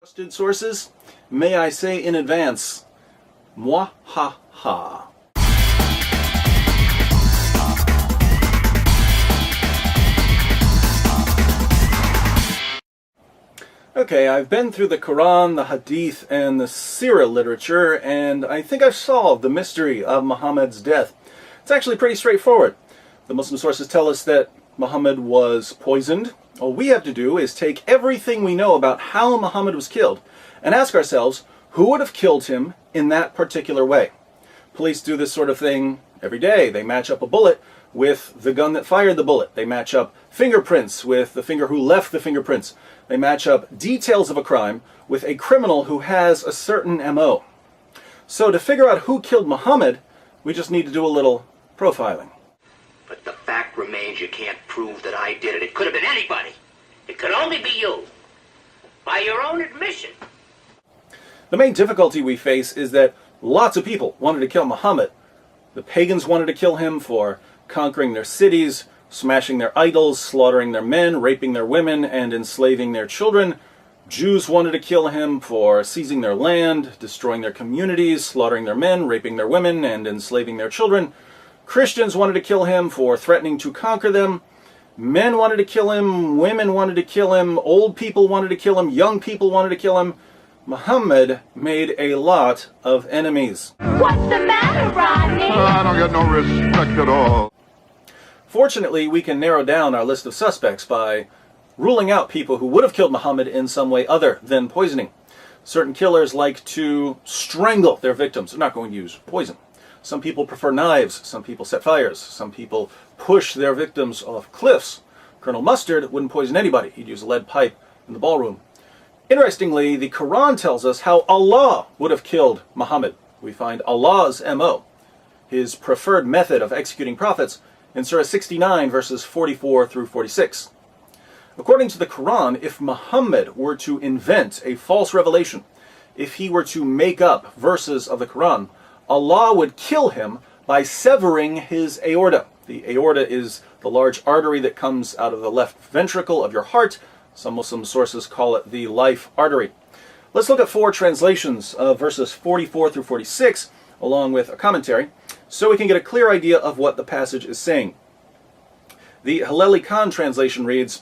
Trusted sources, may I say in advance, moi ha ha. Okay, I've been through the Quran, the Hadith, and the Sirah literature, and I think I've solved the mystery of Muhammad's death. It's actually pretty straightforward. The Muslim sources tell us that Muhammad was poisoned. All we have to do is take everything we know about how Muhammad was killed and ask ourselves, who would have killed him in that particular way? Police do this sort of thing every day. They match up a bullet with the gun that fired the bullet. They match up fingerprints with the finger who left the fingerprints. They match up details of a crime with a criminal who has a certain MO. So to figure out who killed Muhammad, we just need to do a little profiling. But the fact remains you can't prove that I did it. It could have been anybody. It could only be you. By your own admission. The main difficulty we face is that lots of people wanted to kill Muhammad. The pagans wanted to kill him for conquering their cities, smashing their idols, slaughtering their men, raping their women, and enslaving their children. Jews wanted to kill him for seizing their land, destroying their communities, slaughtering their men, raping their women, and enslaving their children. Christians wanted to kill him for threatening to conquer them. Men wanted to kill him, women wanted to kill him, old people wanted to kill him, young people wanted to kill him. Muhammad made a lot of enemies. What's the matter, Rodney? I don't get no respect at all. Fortunately, we can narrow down our list of suspects by ruling out people who would have killed Muhammad in some way other than poisoning. Certain killers like to strangle their victims. They're not going to use poison. Some people prefer knives. Some people set fires. Some people push their victims off cliffs. Colonel Mustard wouldn't poison anybody. He'd use a lead pipe in the ballroom. Interestingly, the Quran tells us how Allah would have killed Muhammad. We find Allah's MO, his preferred method of executing prophets, in Surah 69, verses 44 through 46. According to the Quran, if Muhammad were to invent a false revelation, if he were to make up verses of the Quran, Allah would kill him by severing his aorta. The aorta is the large artery that comes out of the left ventricle of your heart. Some Muslim sources call it the life artery. Let's look at 4 translations of verses 44 through 46, along with a commentary, so we can get a clear idea of what the passage is saying. The Haleli Khan translation reads,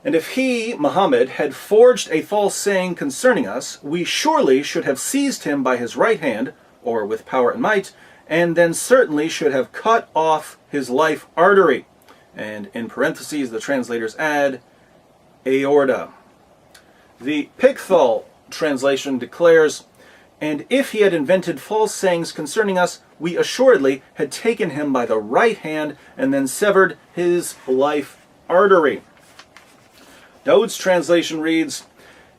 "And if he, Muhammad, had forged a false saying concerning us, we surely should have seized him by his right hand, or with power and might, and then certainly should have cut off his life artery." And in parentheses, the translators add, aorta. The Pickthall translation declares, "And if he had invented false sayings concerning us, we assuredly had taken him by the right hand and then severed his life artery." Daud's translation reads,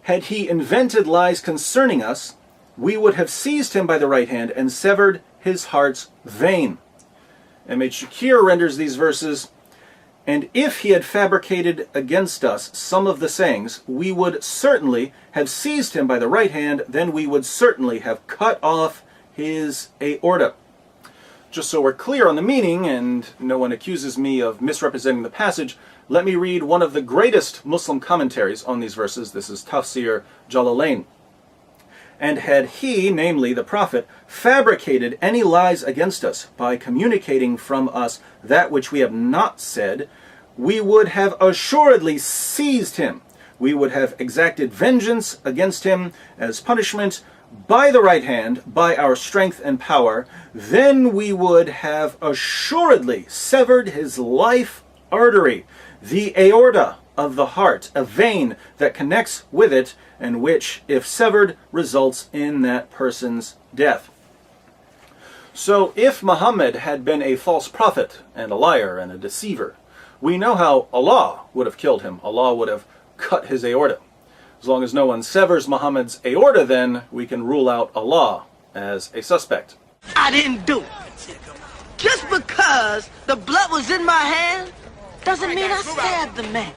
"Had he invented lies concerning us, we would have seized him by the right hand and severed his heart's vein." M.H. Shakir renders these verses, "And if he had fabricated against us some of the sayings, we would certainly have seized him by the right hand, then we would certainly have cut off his aorta." Just so we're clear on the meaning, and no one accuses me of misrepresenting the passage, let me read one of the greatest Muslim commentaries on these verses. This is Tafsir Jalalain. "And had he, namely the Prophet, fabricated any lies against us by communicating from us that which we have not said, we would have assuredly seized him. We would have exacted vengeance against him as punishment by the right hand, by our strength and power. Then we would have assuredly severed his life artery, the aorta of the heart, a vein that connects with it, and which, if severed, results in that person's death." So if Muhammad had been a false prophet and a liar and a deceiver, we know how Allah would have killed him. Allah would have cut his aorta. As long as no one severs Muhammad's aorta, then we can rule out Allah as a suspect. I didn't do it. Just because the blood was in my hand doesn't mean I stabbed the man.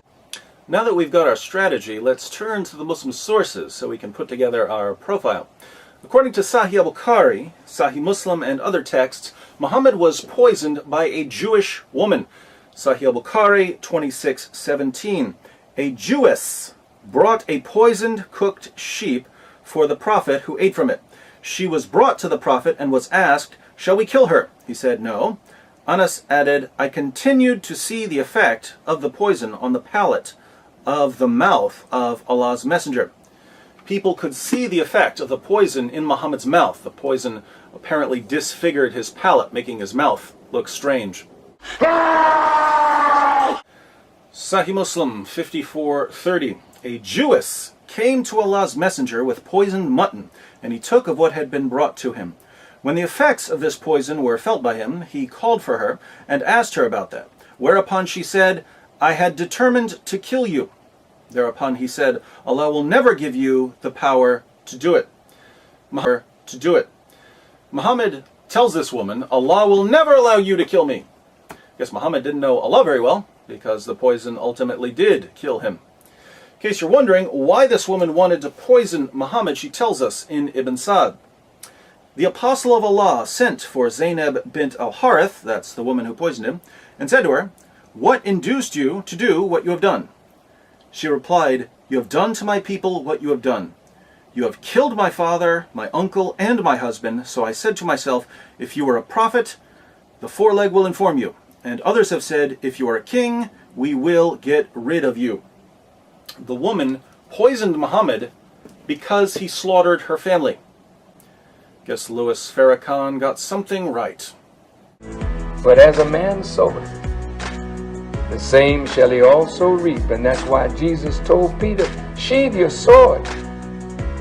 Now that we've got our strategy, let's turn to the Muslim sources so we can put together our profile. According to Sahih al-Bukhari, Sahih Muslim, and other texts, Muhammad was poisoned by a Jewish woman. Sahih al-Bukhari 26:17. A Jewess brought a poisoned cooked sheep for the prophet, who ate from it. She was brought to the prophet and was asked, "Shall we kill her?" He said, "No." Anas added, "I continued to see the effect of the poison on the palate of the mouth of Allah's messenger." People could see the effect of the poison in Muhammad's mouth. The poison apparently disfigured his palate, making his mouth look strange. Sahih Muslim 54:30. A Jewess came to Allah's messenger with poisoned mutton, and he took of what had been brought to him. When the effects of this poison were felt by him, he called for her and asked her about that. Whereupon she said, "I had determined to kill you." Thereupon he said, "Allah will never give you the power to do it." Muhammad tells this woman, "Allah will never allow you to kill me." Guess Muhammad didn't know Allah very well, because the poison ultimately did kill him. In case you're wondering why this woman wanted to poison Muhammad, she tells us in Ibn Sa'd. The apostle of Allah sent for Zainab bint al-Harith, that's the woman who poisoned him, and said to her, "What induced you to do what you have done?" She replied, "You have done to my people what you have done. You have killed my father, my uncle, and my husband, so I said to myself, if you are a prophet, the foreleg will inform you. And others have said, if you are a king, we will get rid of you." The woman poisoned Muhammad because he slaughtered her family. Guess Louis Farrakhan got something right. But as a man soweth, the same shall he also reap. And that's why Jesus told Peter, sheathe your sword,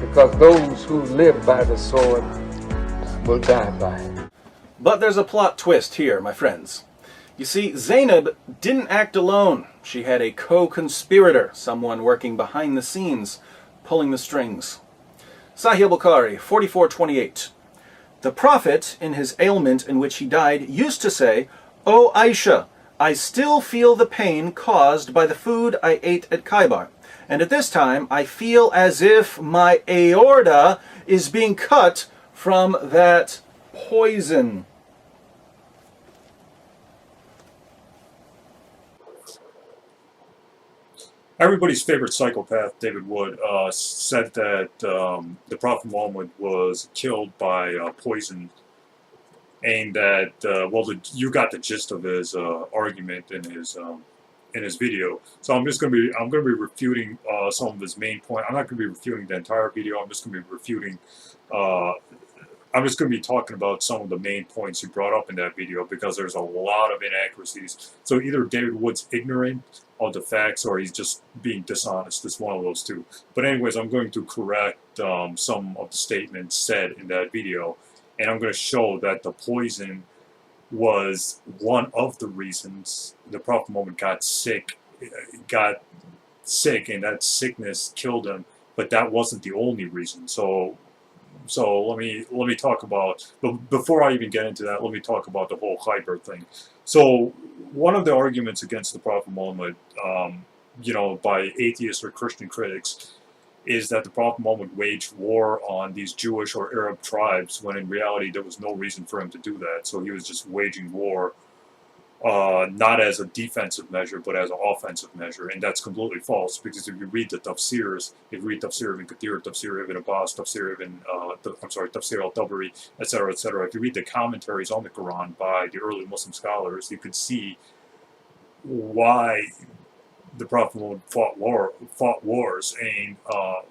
because those who live by the sword will die by it. But there's a plot twist here, my friends. You see, Zainab didn't act alone. She had a co-conspirator, someone working behind the scenes, pulling the strings. Sahih Bukhari 44:28. The Prophet, in his ailment in which he died, used to say, "O Aisha, I still feel the pain caused by the food I ate at Khaybar, and at this time I feel as if my aorta is being cut from that poison." Everybody's favorite psychopath, David Wood, said that the Prophet Muhammad was killed by poison, and that you got the gist of his argument in his video. So I'm going to be refuting some of his main points. I'm not going to be refuting the entire video. I'm just going to be refuting. I'm just going to be talking about some of the main points he brought up in that video, because there's a lot of inaccuracies. So either David Wood's ignorant of the facts, or he's just being dishonest. It's one of those two. But anyways, I'm going to correct some of the statements said in that video, and I'm going to show that the poison was one of the reasons the Prophet Muhammad got sick, and that sickness killed him. But that wasn't the only reason. So let me talk about, but before I even get into that, let me talk about the whole Khaybar thing. So one of the arguments against the Prophet Muhammad, by atheists or Christian critics, is that the Prophet Muhammad waged war on these Jewish or Arab tribes, when in reality there was no reason for him to do that. So he was just waging war, not as a defensive measure, but as an offensive measure. And that's completely false, because if you read the tafsirs, if you read Tafsir ibn Kathir, Tafsir ibn Abbas, Tafsir al-Tabari, etc., etc., if you read the commentaries on the Quran by the early Muslim scholars, you could see why the Prophet Muhammad fought wars, and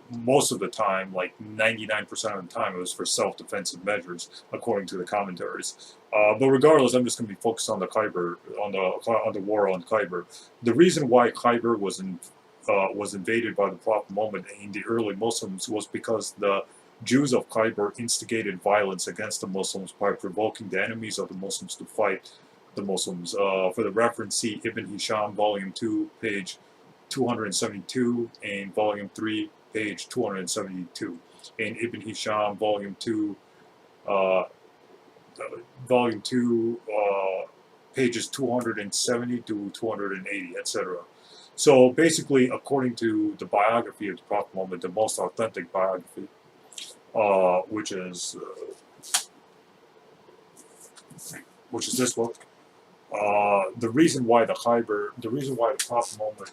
most of the time, like 99% of the time, it was for self-defensive measures, according to the commentaries. But regardless, I'm just going to be focused on the Khaybar, on the war on Khaybar. The reason why Khaybar was invaded by the Prophet Muhammad and the early Muslims was because the Jews of Khaybar instigated violence against the Muslims by provoking the enemies of the Muslims to fight the Muslims. For the reference, see Ibn Hisham, Volume 2, page 272, and Volume 3, page 272. And Ibn Hisham, Volume 2, pages 270 to 280, etc. So basically, according to the biography of the Prophet Muhammad, the most authentic biography, which is this book, the reason why the Prophet Muhammad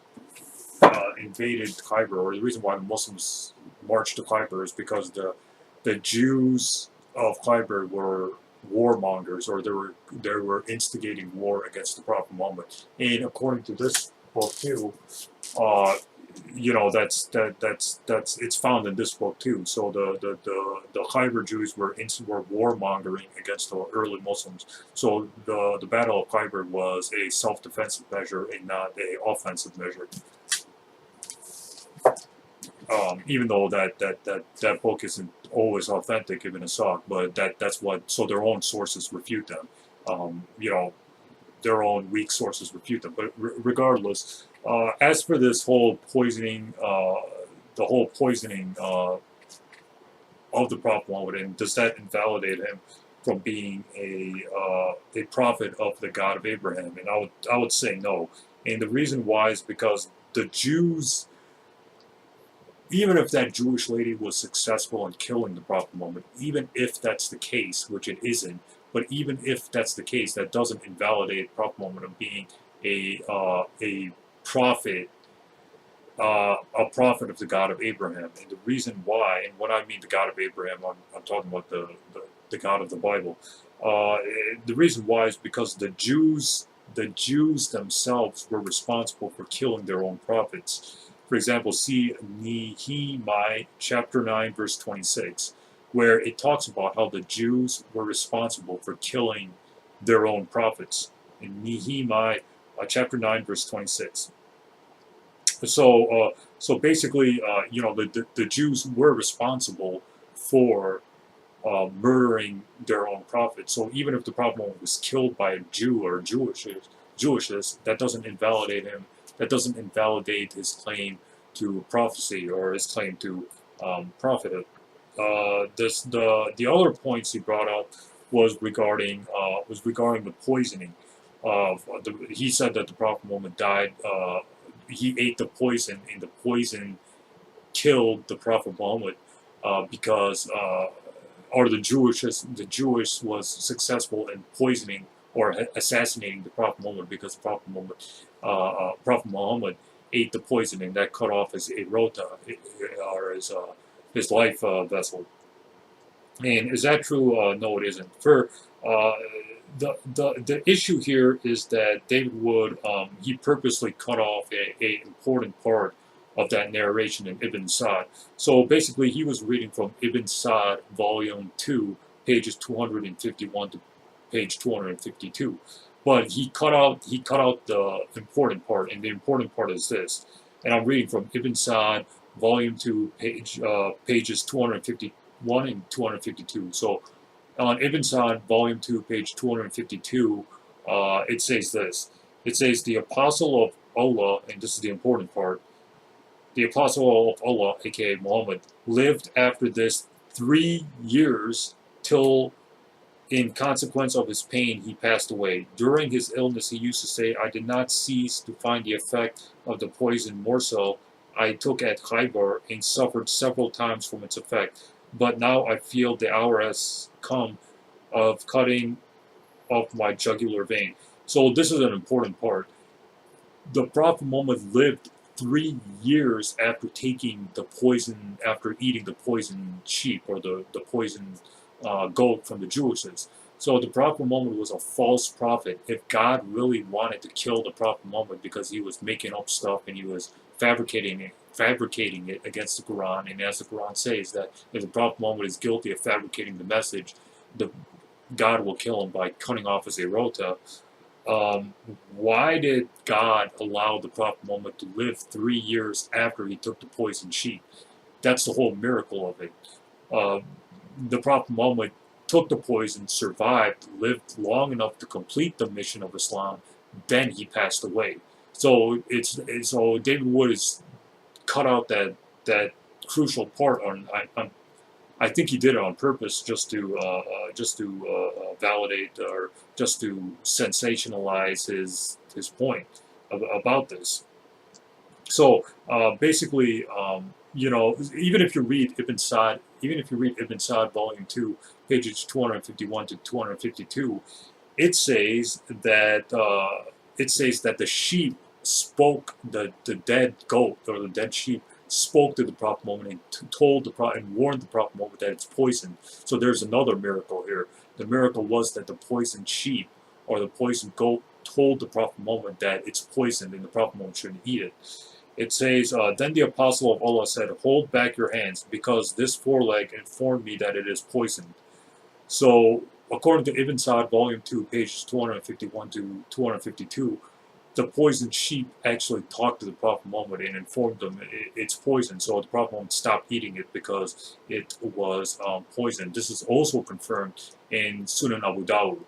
invaded Khyber, or the reason why the Muslims marched to Khyber, is because the Jews of Khyber were warmongers, or they were instigating war against the Prophet Muhammad. And according to this book too, that's it's found in this book too. So the Khyber Jews were warmongering against the early Muslims. So the Battle of Khyber was a self-defensive measure and not a offensive measure. Even though that book isn't always authentic, Ibn Ishaq, but that's what, so their own sources refute them. Their own weak sources refute them. But regardless, as for this whole poisoning, the whole poisoning of the Prophet Muhammad, and does that invalidate him from being a prophet of the God of Abraham? And I would say no. And the reason why is because the Jews, even if that Jewish lady was successful in killing the Prophet Muhammad, even if that's the case, which it isn't, but even if that's the case, that doesn't invalidate Prophet Muhammad of being a prophet, a prophet of the God of Abraham. And the reason why, and when I mean the God of Abraham, I'm talking about the God of the Bible. The reason why is because the Jews themselves were responsible for killing their own prophets. For example, see Nehemiah chapter 9, verse 26, where it talks about how the Jews were responsible for killing their own prophets. In Nehemiah chapter 9, verse 26. So basically, the Jews were responsible for murdering their own prophets. So even if the prophet was killed by a Jew or Jewishness, that doesn't invalidate him. That doesn't invalidate his claim to prophecy or his claim to prophethood. The other points he brought up was regarding the poisoning. He said that the Prophet Muhammad died. He ate the poison, and the poison killed the Prophet Muhammad because, or the Jewish was successful in poisoning or assassinating the Prophet Muhammad because Prophet Muhammad ate the poison, and that cut off his aorta, or his life vessel. And is that true? No, it isn't. For the issue here is that David Wood, he purposely cut off a important part of that narration in Ibn Sa'd. So basically, he was reading from Ibn Sa'd, volume 2, pages 251 to page 252. But he cut out the important part, and the important part is this. And I'm reading from Ibn Sa'd, volume 2, pages 251 and 252. So on Ibn Sa'd, volume 2, page 252, it says this. It says, the apostle of Allah, and this is the important part, the apostle of Allah, aka Muhammad, lived after this 3 years till, in consequence of his pain, he passed away. During his illness, he used to say, I did not cease to find the effect of the poison morsel I took at Khyber and suffered several times from its effect. But now I feel the hour has come of cutting off my jugular vein. So this is an important part. The Prophet Muhammad lived 3 years after taking the poison, after eating the poisoned sheep or the poisoned goat from the Jewesses. So the Prophet Muhammad was a false prophet. If God really wanted to kill the Prophet Muhammad because he was making up stuff and he was fabricating it against the Quran, and as the Quran says that if the Prophet Muhammad is guilty of fabricating the message, God will kill him by cutting off his aorta. Why did God allow the Prophet Muhammad to live 3 years after he took the poisoned sheep? That's the whole miracle of it. The Prophet Muhammad took the poison, survived, lived long enough to complete the mission of Islam, then he passed away. So so David Wood has cut out that crucial part. I think he did it on purpose, just to validate or just to sensationalize his point about this. So basically, even if you read Ibn Sa'd, volume 2, pages 251 to 252, it says that the sheep spoke, the dead goat or the dead sheep spoke to the Prophet Muhammad and told the Prophet and warned the Prophet Muhammad that it's poisoned. So there's another miracle here. The miracle was that the poisoned sheep or the poisoned goat told the Prophet Muhammad that it's poisoned and the Prophet Muhammad shouldn't eat it. It says, then the apostle of Allah said, hold back your hands, because this foreleg informed me that it is poisoned. So, according to Ibn Sa'd, volume 2, pages 251 to 252, the poisoned sheep actually talked to the Prophet Muhammad and informed him it's poison. So the Prophet Muhammad stopped eating it because it was poisoned. This is also confirmed in Sunan Abu Dawud.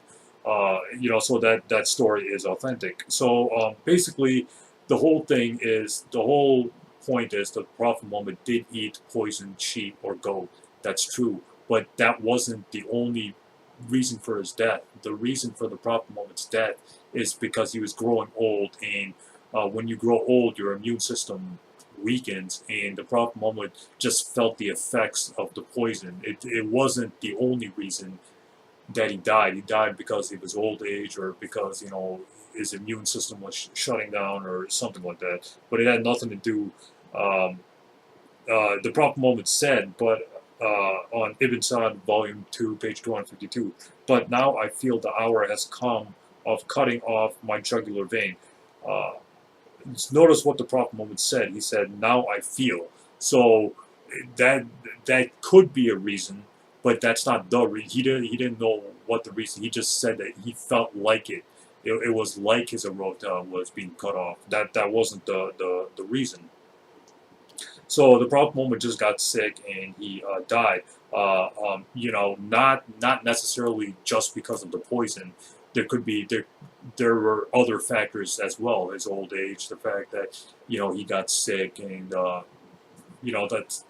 So that story is authentic. So basically, the whole point is the Prophet Muhammad did eat poisoned sheep or goat. That's true, but that wasn't the only reason for his death. The reason for the Prophet Muhammad's death is because he was growing old, and when you grow old, your immune system weakens, and the Prophet Muhammad just felt the effects of the poison. It wasn't the only reason that he died. He died because of his old age, or because his immune system was shutting down, or something like that. But it had nothing to do. The Prophet Muhammad said, but on Ibn Sa'd, volume 2, page 252, but now I feel the hour has come of cutting off my jugular vein. Notice what the Prophet Muhammad said. He said, now I feel. So that could be a reason, but that's not the reason. He didn't know what the reason. He just said that he felt like it. It was like his aorta was being cut off. That wasn't the reason. So the Prophet Muhammad just got sick and he died. Not necessarily just because of the poison. There were other factors as well. His old age, the fact that he got sick, and that's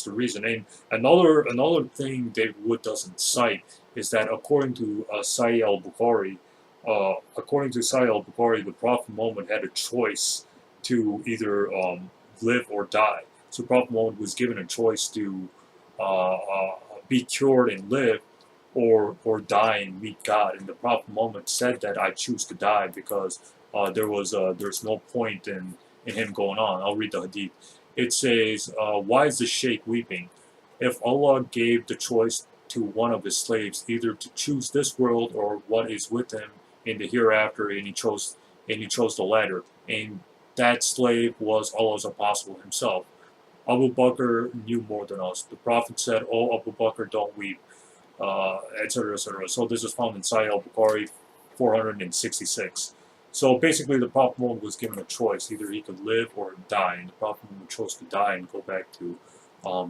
the reason. And another thing David Wood doesn't cite is that according to Sahih al-Bukhari, the Prophet Muhammad had a choice to either live or die. So Prophet Muhammad was given a choice to be cured and live, or die and meet God. And the Prophet Muhammad said that I choose to die because there's no point in him going on. I'll read the hadith. It says, why is the sheikh weeping? If Allah gave the choice to one of his slaves either to choose this world or what is with him in the hereafter, and he chose the latter, and that slave was Allah's apostle himself. Abu Bakr knew more than us. The Prophet said, "Oh, Abu Bakr, don't weep," etc., etc. So this is found in Sahih al-Bukhari 466. So basically, the Prophet Muhammad was given a choice: either he could live or die, and the Prophet Muhammad chose to die and go back to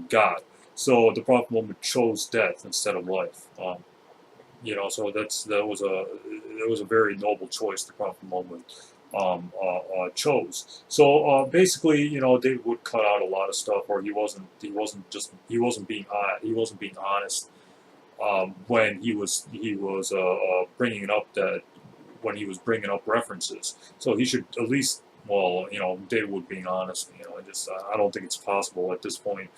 God. So the Prophet Muhammad chose death instead of life. So that was a very noble choice the Prophet Muhammad chose. So basically, they would cut out a lot of stuff, or he wasn't being honest when he was bringing it up, that when he was bringing up references. So he should at least, David Wood being honest. I don't think it's possible at this point.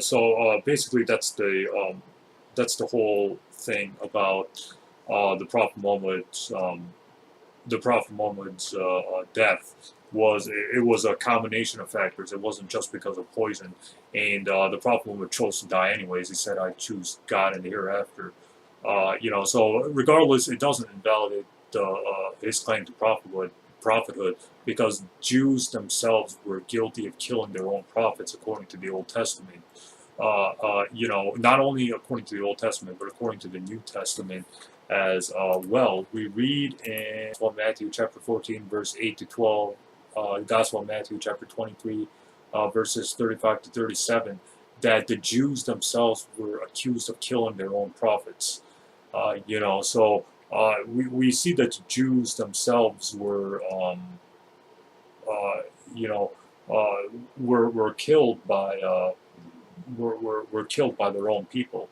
So basically, that's the whole thing about the Prophet Muhammad's death. It was a combination of factors. It wasn't just because of poison. And the Prophet Muhammad chose to die anyways. He said, I choose God in the hereafter. So regardless, it doesn't invalidate his claim to prophethood, because Jews themselves were guilty of killing their own prophets according to the Old Testament. Not only according to the Old Testament, but according to the New Testament as well. We read in Matthew chapter 14, verse 8 to 12, Gospel of Matthew chapter 23, verses 35 to 37, that the Jews themselves were accused of killing their own prophets. So we see that the Jews themselves were killed by were killed by their own people.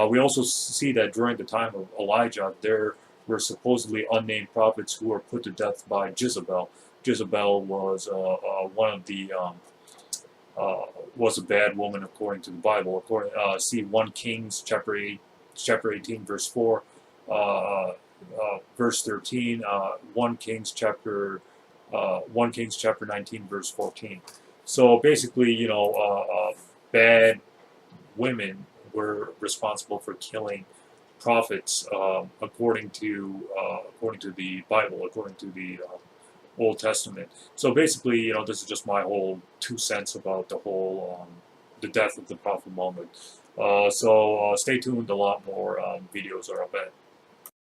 We also see that during the time of Elijah, there were supposedly unnamed prophets who were put to death by Jezebel. Jezebel was was a bad woman according to the Bible. See 1 Kings chapter 18, verse 4, verse 13. 1 Kings chapter 1 Kings chapter 19 verse 14. So basically, you know, bad women were responsible for killing prophets, according to the Bible, according to the Old Testament. So basically, you know, this is just my whole 2 cents about the whole the death of the Prophet Muhammad. So stay tuned. A lot more videos are up ahead.